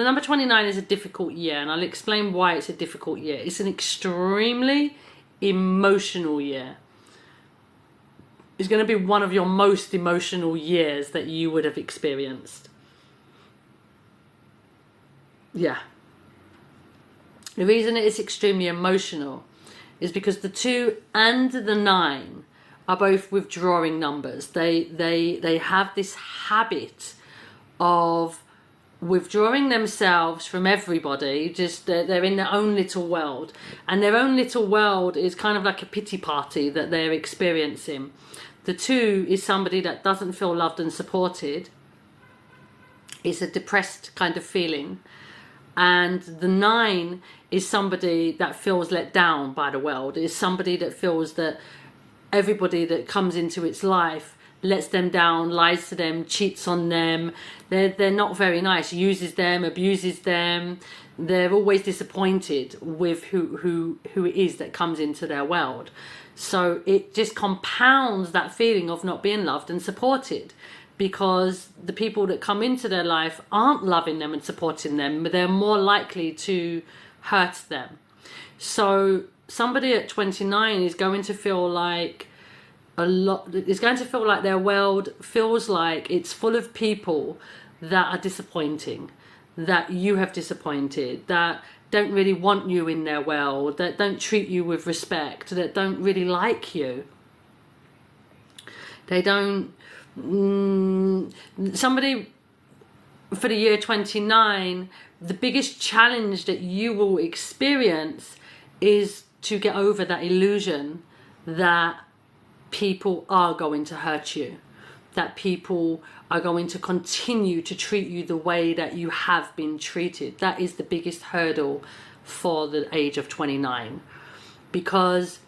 the number 29 is a difficult year, and I'll explain why it's a difficult year. It's an extremely emotional year. It's going to be one of your most emotional years that you would have experienced. Yeah. The reason it is extremely emotional is because the 2 and the 9 are both withdrawing numbers. They have this habit of withdrawing themselves from everybody. Just they're in their own little world, and their own little world is kind of like a pity party that they're experiencing. The 2 is somebody that doesn't feel loved and supported. It's a depressed kind of feeling. And the 9 is somebody that feels let down by the world. It's somebody that feels that everybody that comes into its life lets them down, lies to them, cheats on them. They're not very nice, uses them, abuses them. They're always disappointed with who it is that comes into their world. So it just compounds that feeling of not being loved and supported, because the people that come into their life aren't loving them and supporting them, but they're more likely to hurt them. So somebody at 29 is going to feel like it's going to feel like their world feels like it's full of people that are disappointing, that you have disappointed, that don't really want you in their world, that don't treat you with respect, that don't really like you. They don't... somebody for the year 29, the biggest challenge that you will experience is to get over that illusion that people are going to hurt you, that people are going to continue to treat you the way that you have been treated. That is the biggest hurdle for the age of 29, because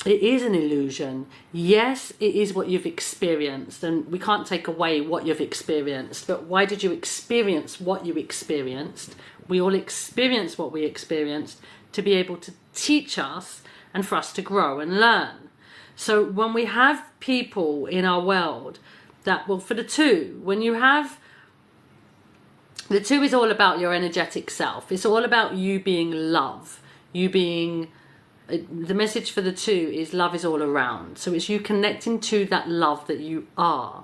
it is an illusion. Yes, it is what you've experienced, and we can't take away what you've experienced, but why did you experience what you experienced? We all experience what we experienced to be able to teach us and for us to grow and learn. So when we have people in our world that, well, for the 2, when you have, the 2 is all about your energetic self. It's all about you being love, you being, the message for the 2 is love is all around. So it's you connecting to that love that you are.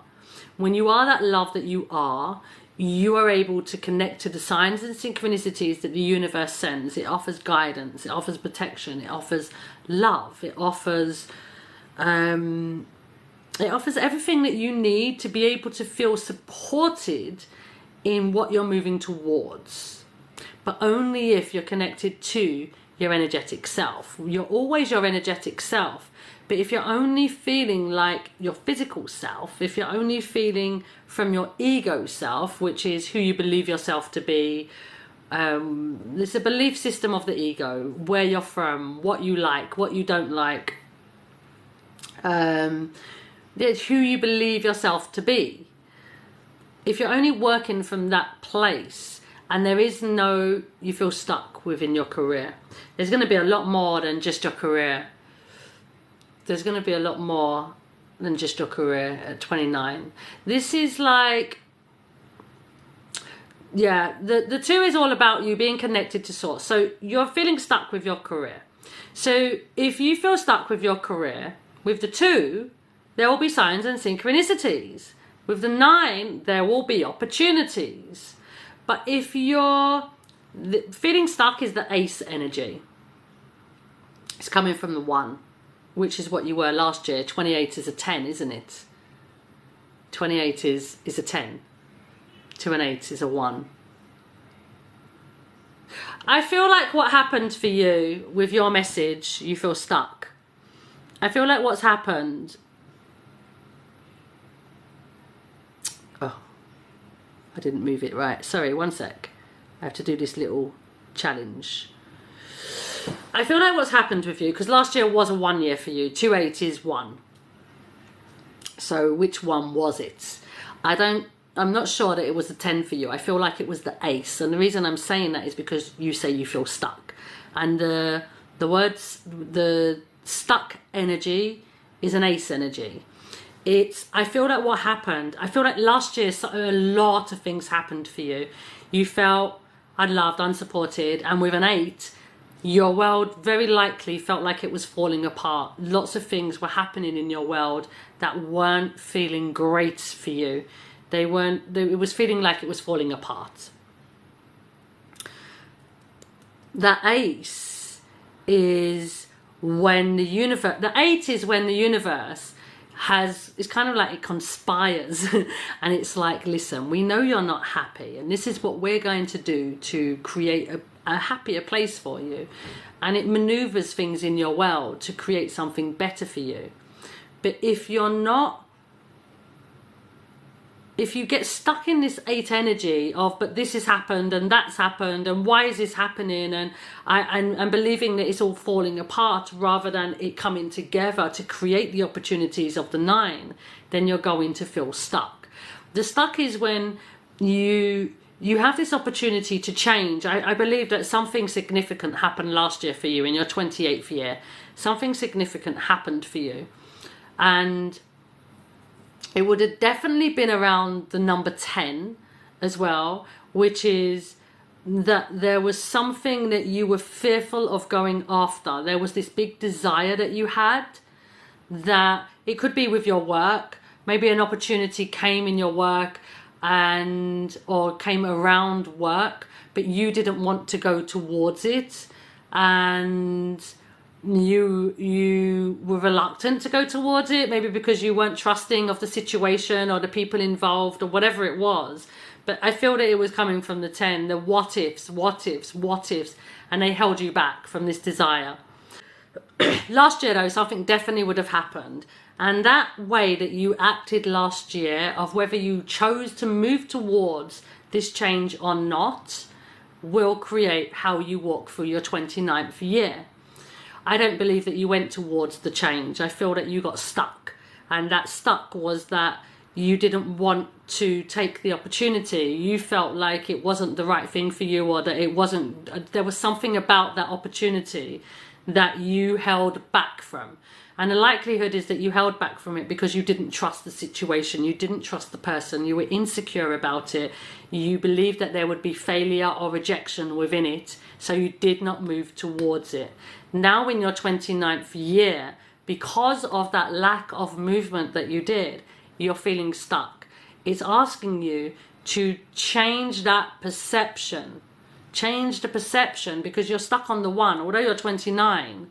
When you are that love that you are able to connect to the signs and synchronicities that the universe sends. It offers guidance, it offers protection, it offers love, it offers everything that you need to be able to feel supported in what you're moving towards, but only if you're connected to your energetic self. You're always your energetic self, but if you're only feeling like your physical self, if you're only feeling from your ego self, which is who you believe yourself to be, there's a belief system of the ego, where you're from, what you like, what you don't like, it's who you believe yourself to be. If you're only working from that place, and there is no, you feel stuck within your career, there's going to be a lot more than just your career. There's going to be a lot more than just your career at 29. This is like, yeah, the 2 is all about you being connected to source. So you're feeling stuck with your career. So if you feel stuck with your career, with the 2, there will be signs and synchronicities. With the 9, there will be opportunities. But if you're feeling stuck, is the Ace energy. It's coming from the 1, which is what you were last year. 28 is a 10, isn't it? 28 is a 10. 2 and 8 is a 1. I feel like what happened for you with your message, you feel stuck. I feel like what's happened... Oh, I didn't move it right. Sorry, one sec. I have to do this little challenge. I feel like what's happened with you, because last year was a 1 year for you. 2-8 is 1. So which one was it? I'm not sure that it was a 10 for you. I feel like it was the Ace. And the reason I'm saying that is because you say you feel stuck. And the stuck energy is an Ace energy. I feel like what happened, I feel like last year a lot of things happened for you. You felt unloved, unsupported, and with an 8, your world very likely felt like it was falling apart. Lots of things were happening in your world that weren't feeling great for you. It was feeling like it was falling apart. The Ace is when the universe, the 8 is when the universe it's kind of like it conspires and it's like, listen, we know you're not happy and this is what we're going to do to create a happier place for you. And it maneuvers things in your world to create something better for you. But if you get stuck in this 8 energy of, but this has happened and that's happened and why is this happening, and believing that it's all falling apart rather than it coming together to create the opportunities of the 9, then you're going to feel stuck. The stuck is when you have this opportunity to change. I believe that something significant happened last year for you in your 28th year. Something significant happened for you. And it would have definitely been around the number 10 as well, which is that there was something that you were fearful of going after. There was this big desire that you had, that it could be with your work. Maybe an opportunity came in your work or came around work, but you didn't want to go towards it, and you were reluctant to go towards it, maybe because you weren't trusting of the situation or the people involved or whatever it was. But I feel that it was coming from the 10, the what ifs, and they held you back from this desire. Last year though, something definitely would have happened, and that way that you acted last year, of whether you chose to move towards this change or not, will create how you walk through your 29th year. I don't believe that you went towards the change. I feel that you got stuck, and that stuck was that you didn't want to take the opportunity. You felt like it wasn't the right thing for you, or that it wasn't, there was something about that opportunity that you held back from. And the likelihood is that you held back from it because you didn't trust the situation, you didn't trust the person, you were insecure about it, you believed that there would be failure or rejection within it, so you did not move towards it. Now in your 29th year, because of that lack of movement that you did, you're feeling stuck. It's asking you to change that perception. Change the perception, because you're stuck on the 1. Although you're 29,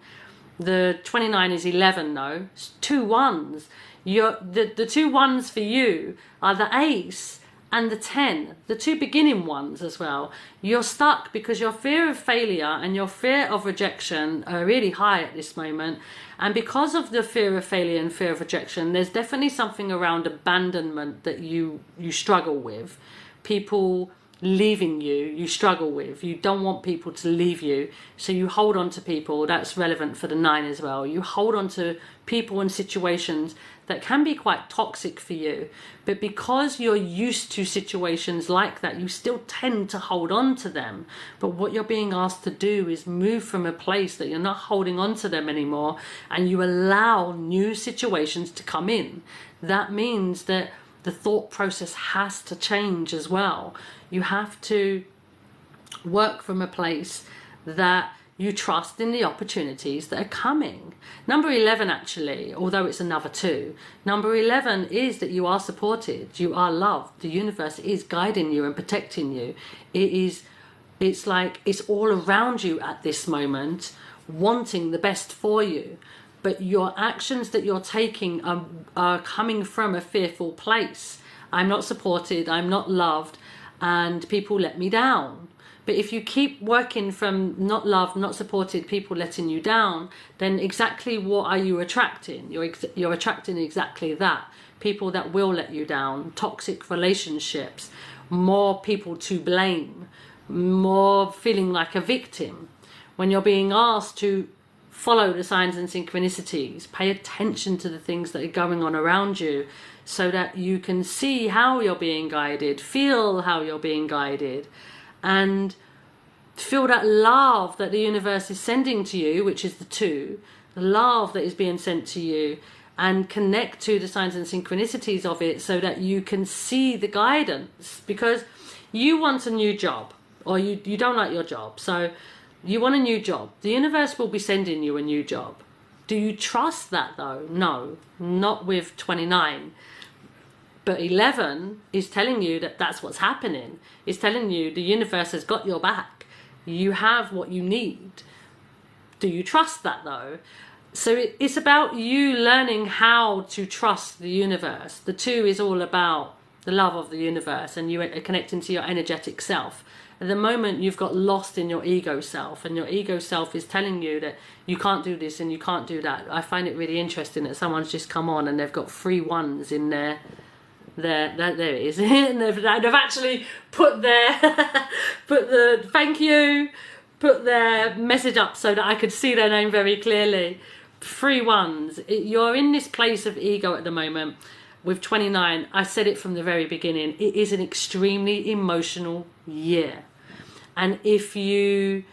the 29 is 11 though. It's 2 1s. The 2 1s for you are the Ace and the 10, the 2 beginning ones as well. You're stuck because your fear of failure and your fear of rejection are really high at this moment. And because of the fear of failure and fear of rejection, there's definitely something around abandonment that you struggle with. People leaving you struggle with. You don't want people to leave you, so you hold on to people. That's relevant for the 9 as well. You hold on to people and situations that can be quite toxic for you, but because you're used to situations like that, you still tend to hold on to them. But what you're being asked to do is move from a place that you're not holding on to them anymore, and you allow new situations to come in. That means that the thought process has to change as well. You have to work from a place that you trust in the opportunities that are coming. Number 11, actually, although it's another 2, number 11 is that you are supported, you are loved. The universe is guiding you and protecting you. It's like it's all around you at this moment, wanting the best for you. But your actions that you're taking are coming from a fearful place. I'm not supported, I'm not loved, and people let me down. But if you keep working from not loved, not supported, people letting you down, then exactly what are you attracting? You're attracting exactly that. People that will let you down, toxic relationships, more people to blame, more feeling like a victim. When you're being asked to follow the signs and synchronicities, pay attention to the things that are going on around you so that you can see how you're being guided, feel how you're being guided, and feel that love that the universe is sending to you, which is the 2, the love that is being sent to you, and connect to the signs and synchronicities of it so that you can see the guidance. Because you want a new job, or you don't like your job, so you want a new job. The universe will be sending you a new job. Do you trust that though? No, not with 29. But 11 is telling you that that's what's happening. It's telling you the universe has got your back. You have what you need. Do you trust that though? So it's about you learning how to trust the universe. The 2 is all about the love of the universe, and you are connecting to your energetic self. At the moment, you've got lost in your ego self, and your ego self is telling you that you can't do this and you can't do that. I find it really interesting that someone's just come on and they've got 3 1s in there it is. And they've actually put the thank you, put their message up so that I could see their name very clearly. 3 1s. You're in this place of ego at the moment. With 29, I said it from the very beginning, it is an extremely emotional year. And if you,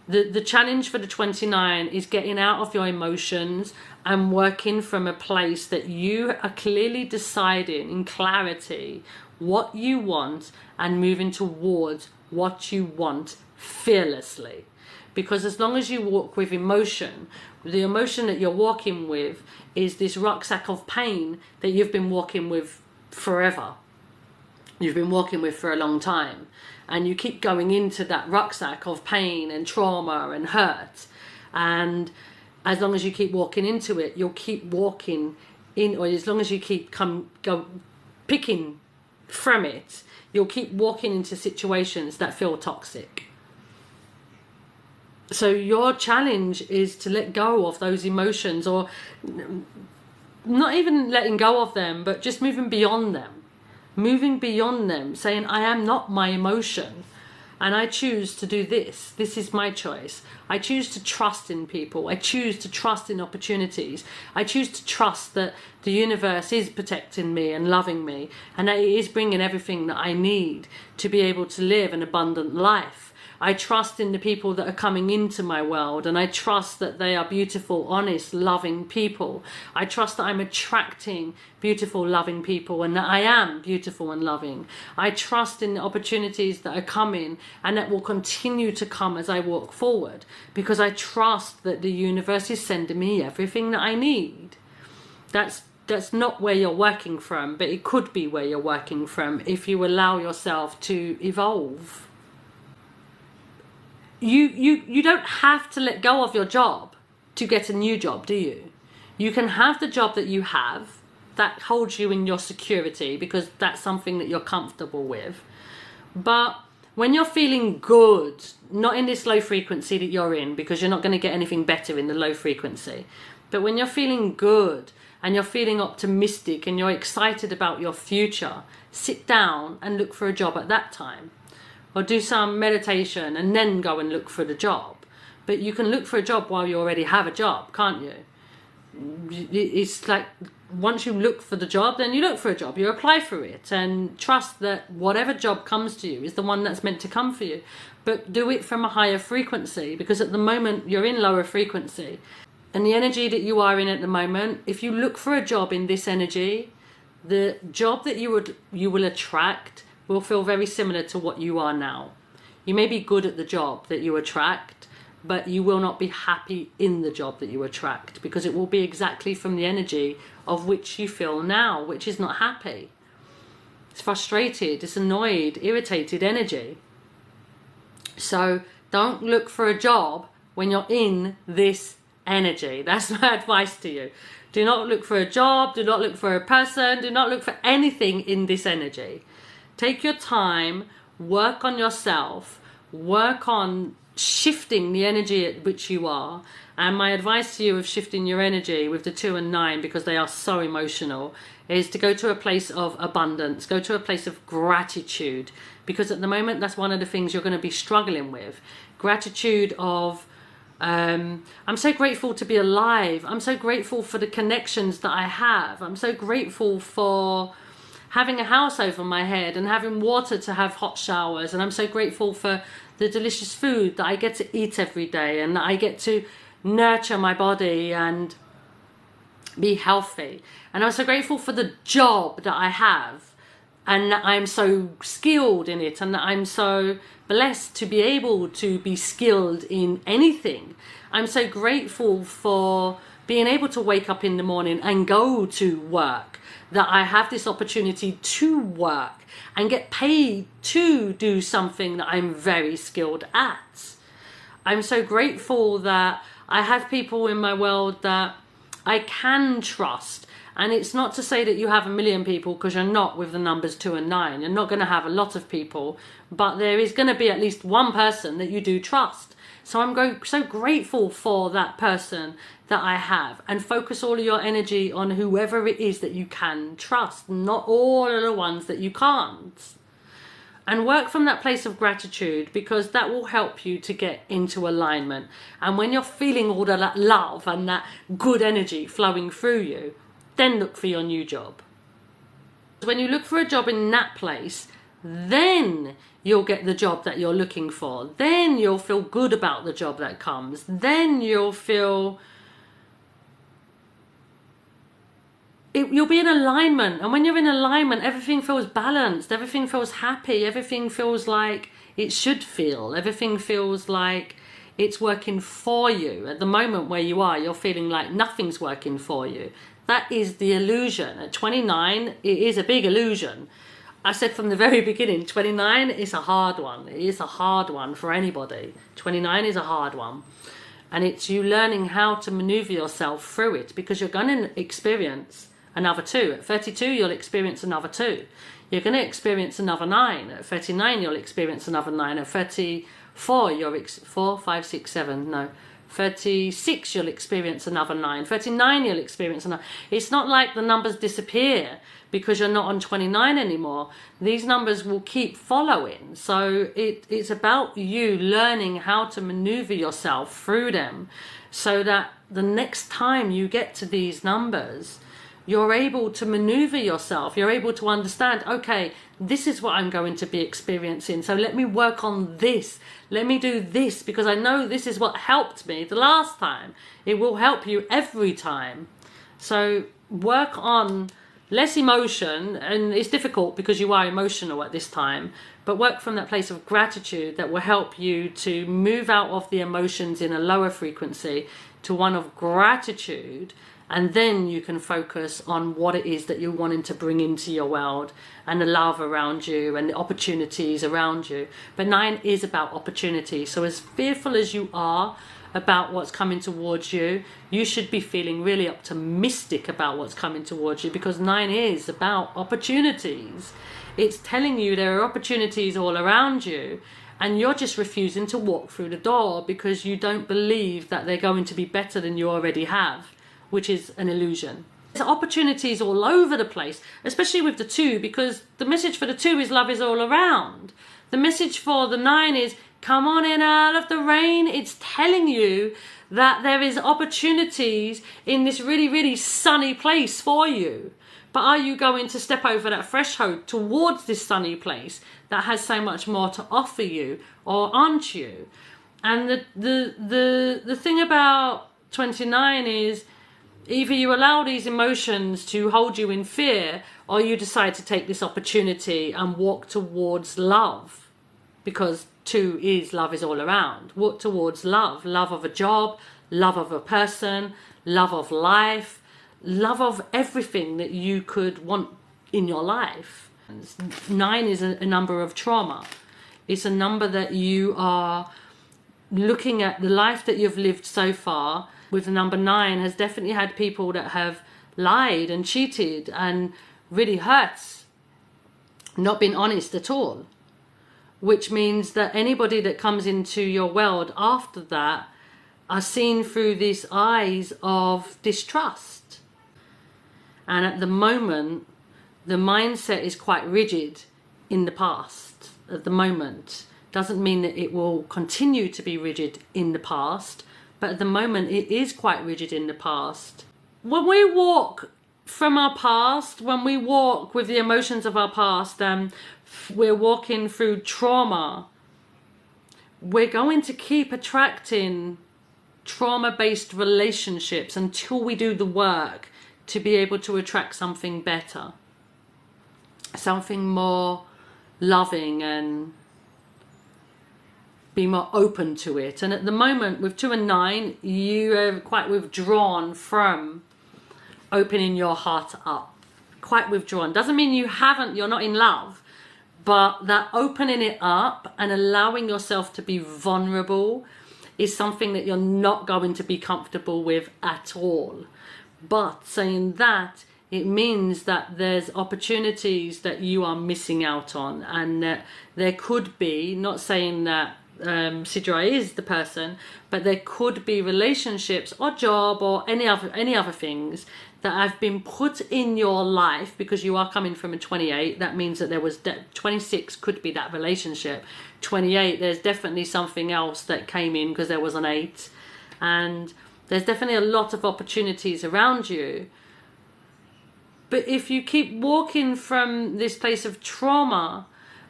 the challenge for the 29 is getting out of your emotions and working from a place that you are clearly deciding in clarity what you want and moving towards what you want fearlessly. Because as long as you walk with emotion, the emotion that you're walking with is this rucksack of pain that you've been walking with forever. You've been walking with for a long time. And you keep going into that rucksack of pain and trauma and hurt. And as long as you keep walking into it, you'll keep walking in, or as long as you keep picking from it, you'll keep walking into situations that feel toxic. So your challenge is to let go of those emotions, or not even letting go of them, but just moving beyond them. Moving beyond them, saying, I am not my emotion, and I choose to do this. This is my choice. I choose to trust in people. I choose to trust in opportunities. I choose to trust that the universe is protecting me and loving me, and that it is bringing everything that I need to be able to live an abundant life. I trust in the people that are coming into my world, and I trust that they are beautiful, honest, loving people. I trust that I'm attracting beautiful, loving people, and that I am beautiful and loving. I trust in the opportunities that are coming and that will continue to come as I walk forward, because I trust that the universe is sending me everything that I need. That's not where you're working from, but it could be where you're working from if you allow yourself to evolve. You don't have to let go of your job to get a new job, do you? You can have the job that you have that holds you in your security, because that's something that you're comfortable with. But when you're feeling good, not in this low frequency that you're in, because you're not going to get anything better in the low frequency, but when you're feeling good and you're feeling optimistic and you're excited about your future, sit down and look for a job at that time. Or do some meditation and then go and look for the job. But you can look for a job while you already have a job, can't you? It's like, once you look for the job, then you look for a job, you apply for it, and trust that whatever job comes to you is the one that's meant to come for you. But do it from a higher frequency, because at the moment you're in lower frequency. And the energy that you are in at the moment, if you look for a job in this energy, the job that you will attract will feel very similar to what you are now. You may be good at the job that you attract, but you will not be happy in the job that you attract, because it will be exactly from the energy of which you feel now, which is not happy. It's frustrated, it's annoyed, irritated energy. So don't look for a job when you're in this energy. That's my advice to you. Do not look for a job, do not look for a person, do not look for anything in this energy. Take your time, work on yourself, work on shifting the energy at which you are. And my advice to you of shifting your energy with the 2 and 9, because they are so emotional, is to go to a place of abundance, go to a place of gratitude, because at the moment that's one of the things you're going to be struggling with. Gratitude of, I'm so grateful to be alive. I'm so grateful for the connections that I have. I'm so grateful for having a house over my head and having water to have hot showers. And I'm so grateful for the delicious food that I get to eat every day, and that I get to nurture my body and be healthy. And I'm so grateful for the job that I have, and that I'm so skilled in it, and that I'm so blessed to be able to be skilled in anything. I'm so grateful for being able to wake up in the morning and go to work, that I have this opportunity to work and get paid to do something that I'm very skilled at. I'm so grateful that I have people in my world that I can trust. And it's not to say that you have 1 million people, because you're not with the numbers 2 and 9. You're not going to have a lot of people, but there is going to be at least one person that you do trust. So I'm so grateful for that person that I have, and focus all of your energy on whoever it is that you can trust, not all of the ones that you can't. And work from that place of gratitude, because that will help you to get into alignment. And when you're feeling all of that love and that good energy flowing through you, then look for your new job. When you look for a job in that place, then you'll get the job that you're looking for. Then you'll feel good about the job that comes. Then you'll feel... you'll be in alignment. And when you're in alignment, everything feels balanced. Everything feels happy. Everything feels like it should feel. Everything feels like it's working for you. At the moment where you are, you're feeling like nothing's working for you. That is the illusion. At 29, it is a big illusion. I said from the very beginning, 29 is a hard one. It is a hard one for anybody. 29 is a hard one. And it's you learning how to maneuver yourself through it, because you're going to experience another 2. At 32, you'll experience another 2. You're going to experience another 9. At 39, you'll experience another 9. At 34, 36, you'll experience another 9. 39, you'll experience another. It's not like the numbers disappear because you're not on 29 anymore. These numbers will keep following. So it's about you learning how to maneuver yourself through them, so that the next time you get to these numbers, you're able to maneuver yourself. You're able to understand, okay, this is what I'm going to be experiencing. So let me work on this. Let me do this, because I know this is what helped me the last time. It will help you every time. So work on less emotion, and it's difficult because you are emotional at this time, but work from that place of gratitude that will help you to move out of the emotions in a lower frequency to one of gratitude. And then you can focus on what it is that you're wanting to bring into your world, and the love around you and the opportunities around you. But 9 is about opportunity. So as fearful as you are about what's coming towards you, you should be feeling really optimistic about what's coming towards you, because 9 is about opportunities. It's telling you there are opportunities all around you, and you're just refusing to walk through the door because you don't believe that they're going to be better than you already have, which is an illusion. There's opportunities all over the place, especially with the 2, because the message for the 2 is love is all around. The message for the 9 is come on in out of the rain. It's telling you that there is opportunities in this really, really sunny place for you. But are you going to step over that threshold towards this sunny place that has so much more to offer you, or aren't you? And the thing about 29 is, either you allow these emotions to hold you in fear, or you decide to take this opportunity and walk towards love, because 2 is love is all around. Walk towards love. Love of a job, love of a person, love of life, love of everything that you could want in your life. 9 is a number of trauma. It's a number that you are looking at the life that you've lived so far. With the number 9 has definitely had people that have lied and cheated and really hurt, not been honest at all. Which means that anybody that comes into your world after that are seen through these eyes of distrust. And at the moment, the mindset is quite rigid in the past. At the moment, doesn't mean that it will continue to be rigid in the past, but at the moment it is quite rigid in the past. When we walk from our past, when we walk with the emotions of our past, we're walking through trauma, we're going to keep attracting trauma-based relationships until we do the work to be able to attract something better, something more loving, and be more open to it. And at the moment with 2 and 9, you are quite withdrawn from opening your heart up. Quite withdrawn. Doesn't mean you're not in love, but that opening it up and allowing yourself to be vulnerable is something that you're not going to be comfortable with at all. But saying that, it means that there's opportunities that you are missing out on, and that there could be, not saying that Sidra is the person, but there could be relationships or job or any other things that have been put in your life, because you are coming from a 28. That means that there was 26 could be that relationship. 28, there's definitely something else that came in because there was an 8, and there's definitely a lot of opportunities around you. But if you keep walking from this place of trauma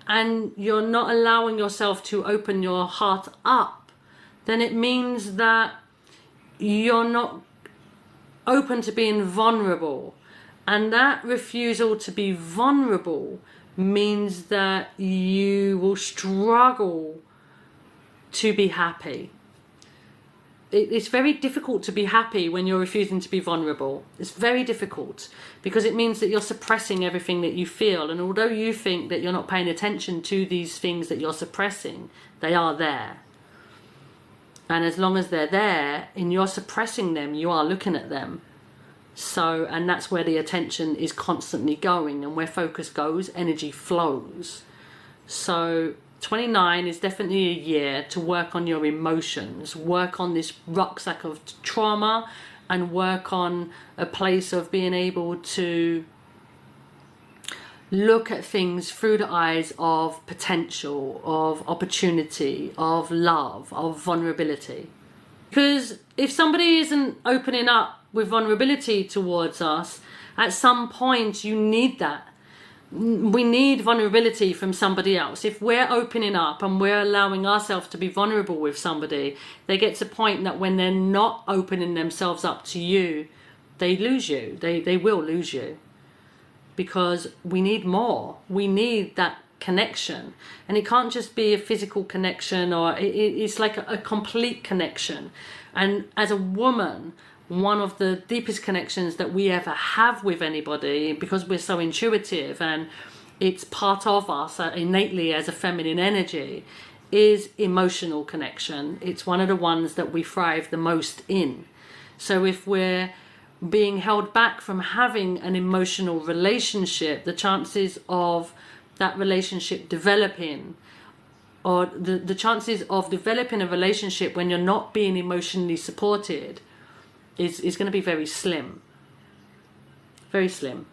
and you're not allowing yourself to open your heart up, then it means that you're not open to being vulnerable. And that refusal to be vulnerable means that you will struggle to be happy. It's very difficult to be happy when you're refusing to be vulnerable. It's very difficult because it means that you're suppressing everything that you feel. And although you think that you're not paying attention to these things that you're suppressing, they are there. And as long as they're there and you're suppressing them, you are looking at them. So, and that's where the attention is constantly going, and where focus goes, energy flows. So 29 is definitely a year to work on your emotions, work on this rucksack of trauma, and work on a place of being able to look at things through the eyes of potential, of opportunity, of love, of vulnerability. Because if somebody isn't opening up with vulnerability towards us, at some point you need that. We need vulnerability from somebody else. If we're opening up and we're allowing ourselves to be vulnerable with somebody, they get to a point that when they're not opening themselves up to you, they lose you. They will lose you. Because we need more. We need that connection. And it can't just be a physical connection, or it's like a complete connection. And as a woman, one of the deepest connections that we ever have with anybody, because we're so intuitive and it's part of us innately as a feminine energy, is emotional connection. It's one of the ones that we thrive the most in. So if we're being held back from having an emotional relationship, the chances of that relationship developing, or the chances of developing a relationship when you're not being emotionally supported, is going to be very slim. Very slim.